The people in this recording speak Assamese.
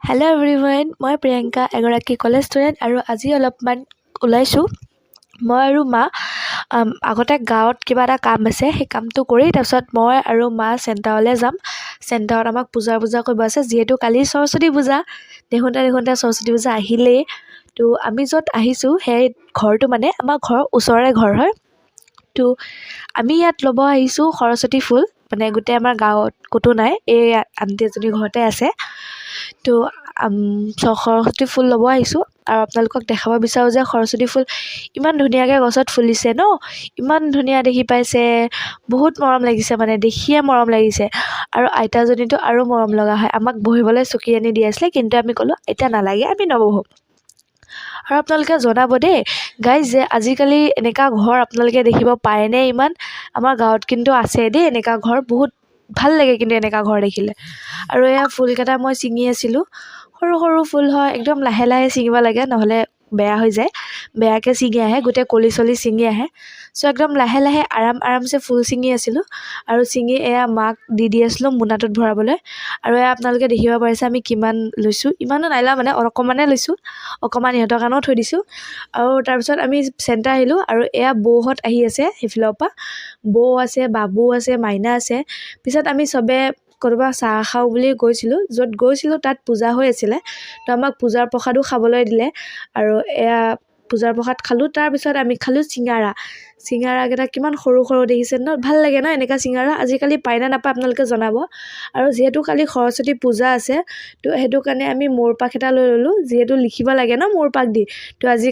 হেল্ল' এভৰিৱান, মই প্ৰিয়ংকা, এগৰাকী কলেজ ষ্টুডেণ্ট আৰু আজি অলপমান ওলাইছোঁ। মই আৰু মা আগতে গাঁৱত কিবা এটা কাম আছে, সেই কামটো কৰি তাৰপিছত মই আৰু মা চেণ্টাৰলৈ যাম। চেণ্টাৰত আমাক পূজা কৰিব আছে, যিহেতু কালি সৰস্বতী পূজা। দেখোঁতে সৰস্বতী পূজা আহিলেই। তো আমি য'ত আহিছোঁ সেই ঘৰটো মানে আমাৰ ঘৰৰ ওচৰৰে ঘৰ হয়। তো আমি ইয়াত ল'ব আহিছোঁ সৰস্বতী ফুল, মানে গোটেই আমাৰ গাঁৱত ক'তো নাই, এই আণ্টি এজনীৰ ঘৰতে আছে। তো সৰস্বতী ফুল ল'ব আহিছোঁ আৰু আপোনালোকক দেখাব বিচাৰোঁ যে সৰস্বতী ফুল ইমান ধুনীয়াকৈ গছত ফুলিছে ন, ইমান ধুনীয়া দেখি পাইছে, বহুত মৰম লাগিছে, মানে দেখিয়ে মৰম লাগিছে। আৰু আইতাজনীতো আৰু মৰম লগা হয়। আমাক বহিবলৈ চকী আনি দি আছিলে, কিন্তু আমি ক'লোঁ এতিয়া নালাগে, আমি নবহোঁ। আৰু আপোনালোকে জনাব দেই গাইজ, যে আজিকালি এনেকুৱা ঘৰ আপোনালোকে দেখিব পায়নে? ইমান আমাৰ গাঁৱত কিন্তু আছে দেই এনেকুৱা ঘৰ, বহুত ভাল লাগে কিন্তু এনেকুৱা ঘৰ দেখিলে। আৰু এয়া ফুলকেইটা মই ছিঙি আছিলোঁ। সৰু সৰু ফুল হয়, একদম লাহে লাহে ছিঙিব লাগে, নহ'লে বেয়া হৈ যায়, বেয়াকৈ ছিঙি আহে, গোটেই কলি চলি ছিঙি আহে। চ' একদম লাহে লাহে আৰামছে ফুল ছিঙি আছিলোঁ আৰু ছিঙি এয়া মাক দি আছিলোঁ মোনাটোত ভৰাবলৈ। আৰু এয়া আপোনালোকে দেখিব পাৰিছে আমি কিমান লৈছোঁ, ইমানো নাই লোৱা, মানে অকণমানে লৈছোঁ, অকণমান ইহঁতৰ কাৰণেও থৈ দিছোঁ। আৰু তাৰপিছত আমি চেণ্টাৰ আহিলোঁ আৰু এয়া বৌহঁত আহি আছে সেইফালৰ পৰা, বৌ আছে, বাবু আছে, মাইনা আছে। পিছত আমি চবে ক'ৰবাত চাহ খাওঁ বুলি গৈছিলোঁ, য'ত গৈছিলোঁ তাত পূজা হৈ আছিলে। তো আমাক পূজাৰ প্ৰসাদো খাবলৈ দিলে আৰু এয়া পূজাৰ প্ৰসাদ খালোঁ। তাৰপিছত আমি খালোঁ চিঙাৰাকেইটা কিমান সৰু সৰু দেখিছে ন, ভাল লাগে ন এনেকুৱা চিঙাৰা। আজিকালি পায় নে নাপায় আপোনালোকে জনাব। আৰু যিহেতু কালি সৰস্বতী পূজা আছে, তো সেইটো কাৰণে আমি মৌৰ পাক এটা লৈ ল'লোঁ, যিহেতু লিখিব লাগে ন মৌৰ পাক দি। তো আজি